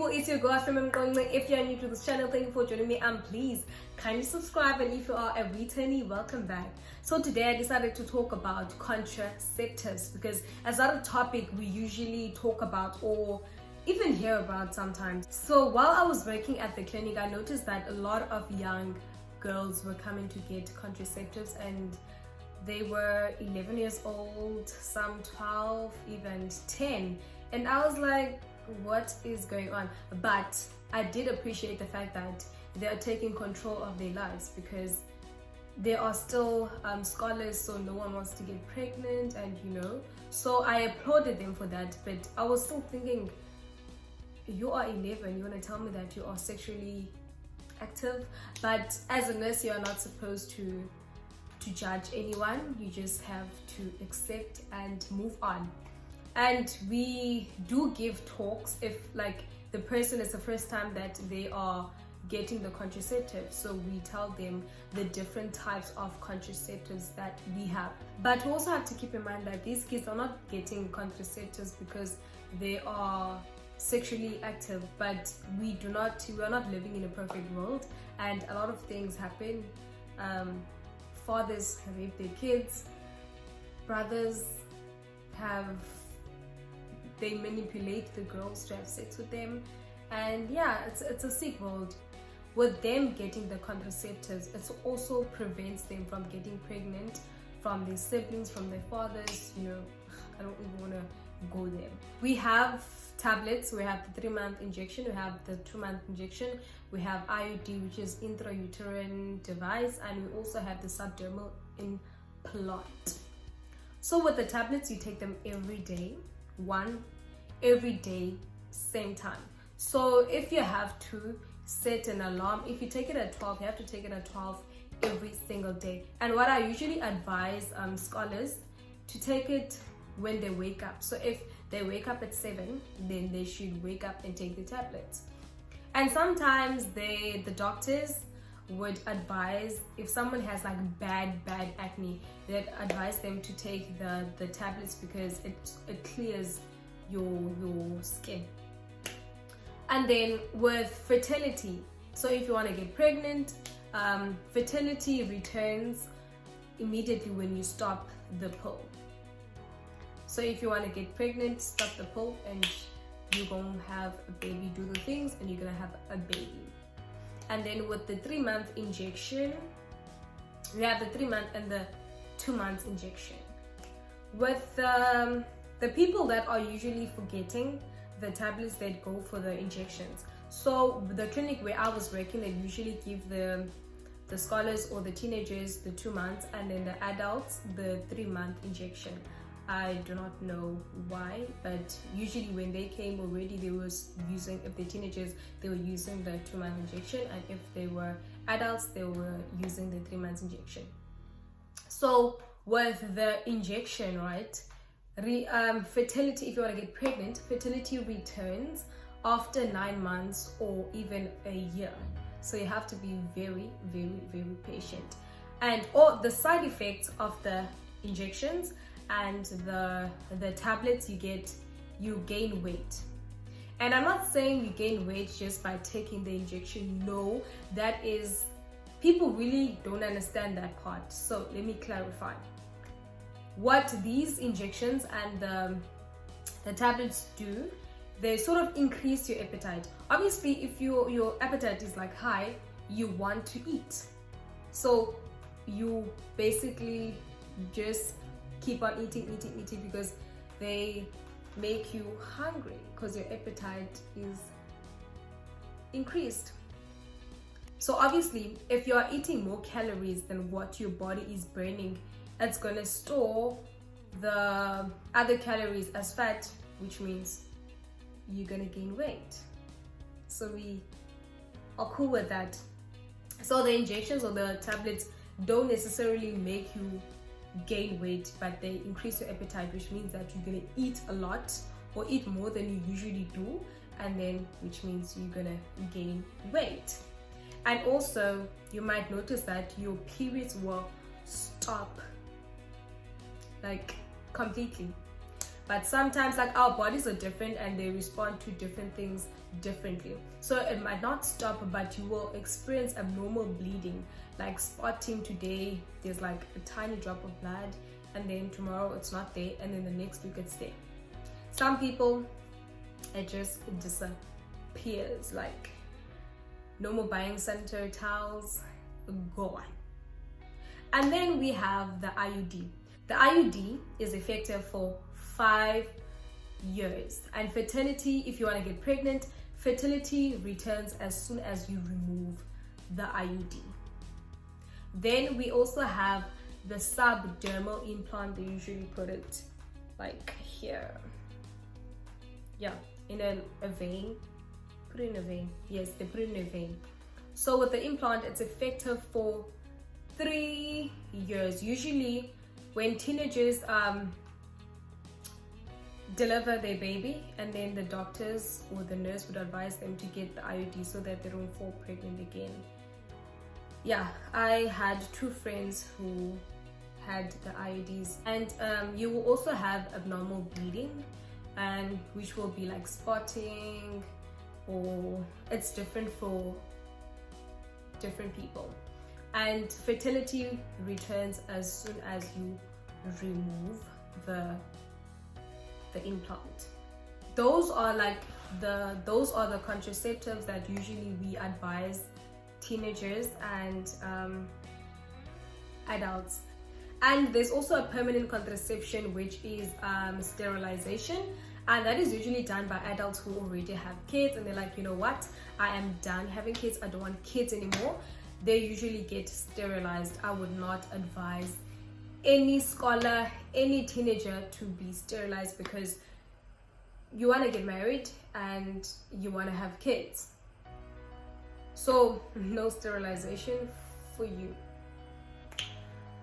people, it's your girl from Mqonqe. If you're new to this channel, thank you for joining me, and please kindly subscribe, and if you are a returnee, welcome back. So today I decided to talk about contraceptives because as that a topic we usually talk about or even hear about sometimes. So while I was working at the clinic, I noticed that a lot of young girls were coming to get contraceptives, and they were 11 years old, some 12, even 10, and I was like, what is going on? But I did appreciate the fact that they are taking control of their lives, because they are still scholars, so no one wants to get pregnant, and so I applauded them for that. But I was still thinking, you are 11, you want to tell me that you are sexually active? But as a nurse, you are not supposed to judge anyone. You just have to accept and move on. And we do give talks if like the person is the first time that they are getting the contraceptives, so we tell them the different types of contraceptives that we have. But we also have to keep in mind that these kids are not getting contraceptives because they are sexually active, but we are not living in a perfect world, and a lot of things happen. Fathers rape their kids, brothers they manipulate the girls to have sex with them, and yeah, it's a sick world. With them getting the contraceptives, it also prevents them from getting pregnant from their siblings, from their fathers. I don't even want to go there. We have tablets, we have the 3-month injection, we have the 2-month injection, we have IUD, which is intrauterine device, and we also have the subdermal implant. So with the tablets, you take them every day, every day, same time. So if you have to set an alarm, if you take it at 12, you have to take it at 12 every single day. And what I usually advise scholars to take it when they wake up. So if they wake up at 7, then they should wake up and take the tablets. And sometimes the doctors would advise, if someone has like bad acne, they'd advise them to take the tablets because it clears your skin. And then with fertility, so if you want to get pregnant, fertility returns immediately when you stop the pill. So if you want to get pregnant, stop the pill and you're going to have a baby, do the things, and you're going to have a baby. And then with the 3-month injection, we have the 3-month and the 2-month injection. With the people that are usually forgetting the tablets, that go for the injections. So the clinic where I was working, they usually give the scholars or the teenagers the 2 months, and then the adults the 3-month injection. I do not know why, but usually when they came already, they was using, if they're teenagers, they were using the 2-month injection, and if they were adults, they were using the 3-month injection. So with the injection, right, fertility, if you want to get pregnant, fertility returns after 9 months or even a year. So you have to be very patient. And all the side effects of the injections and the tablets, you gain weight. And I'm not saying you gain weight just by taking the injection. No, that is, people really don't understand that part. So let me clarify. What these injections and the tablets do, they sort of increase your appetite. Obviously, if your appetite is like high, you want to eat. So you basically just keep on eating because they make you hungry, because your appetite is increased. So obviously, if you are eating more calories than what your body is burning, it's going to store the other calories as fat, which means you're going to gain weight. So we are cool with that. So the injections or the tablets don't necessarily make you gain weight, but they increase your appetite, which means that you're going to eat a lot or eat more than you usually do, and then which means you're going to gain weight. And also you might notice that your periods will stop like completely. but sometimes like our bodies are different and they respond to different things differently. So it might not stop, but you will experience abnormal bleeding, like spotting. Today there's like a tiny drop of blood, and then tomorrow it's not there, and then the next week it's there. Some people, it just disappears, like no more buying sanitary towels, gone. And then we have the IUD. The IUD is effective for 5 years, and fertility, if you want to get pregnant, fertility returns as soon as you remove the IUD. Then we also have the subdermal implant. They usually put it like here, yeah, in a vein. Put it in a vein. Yes, they put it in a vein. So with the implant, it's effective for 3 years. Usually when teenagers deliver their baby, and then the doctors or the nurse would advise them to get the IUD so that they don't fall pregnant again. Yeah, I had 2 friends who had the IUDs. And you will also have abnormal bleeding, and which will be like spotting, or it's different for different people. And fertility returns as soon as you remove the implant. Those are the contraceptives that usually we advise teenagers and adults. And there's also a permanent contraception, which is sterilization, and that is usually done by adults who already have kids, and they're like, you know what, I am done having kids, I don't want kids anymore. They usually get sterilized. I would not advise any scholar, any teenager to be sterilized, because you want to get married and you want to have kids. So no sterilization for you.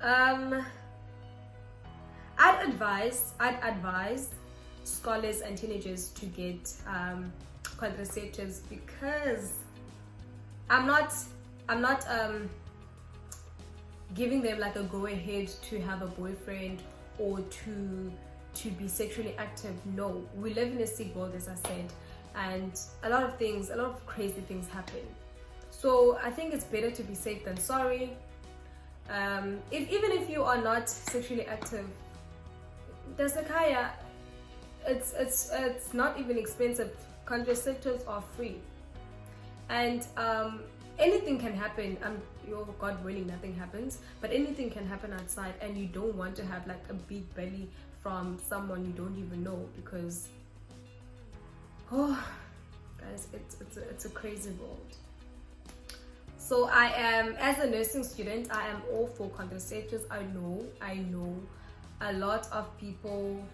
I'd advise scholars and teenagers to get contraceptives, because I'm not giving them like a go ahead to have a boyfriend or to be sexually active. No, we live in a sick world, as I said, and a lot of crazy things happen. So I think it's better to be safe than sorry. Even if you are not sexually active, there's a kaya. It's not even expensive. Contraceptives are free, and anything can happen. God willing, nothing happens, but anything can happen outside, and you don't want to have like a big belly from someone you don't even know, because guys, it's a crazy world. So I am, as a nursing student, I am all for contraceptives. I know a lot of people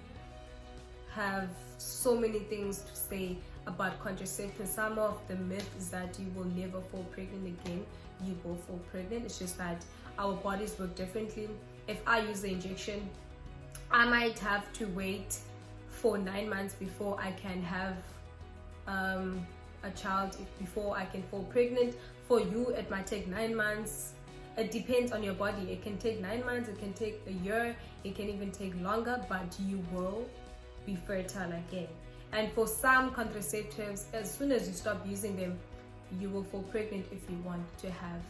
have so many things to say about contraceptives. Some of the myths is that you will never fall pregnant again. You will fall pregnant. It's just that our bodies work differently. If I use the injection, I might have to wait for 9 months before I can have a child, before I can fall pregnant. For you, it might take 9 months. It depends on your body. It can take 9 months, it can take a year, it can even take longer, but you will be fertile again. And for some contraceptives, as soon as you stop using them, you will fall pregnant if you want to have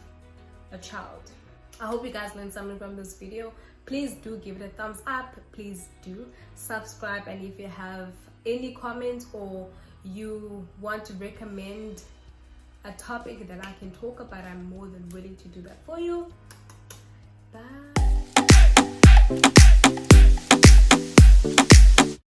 a child. I hope you guys learned something from this video. Please do give it a thumbs up. Please do subscribe, and if you have any comments or you want to recommend a topic that I can talk about, I'm more than willing to do that for you.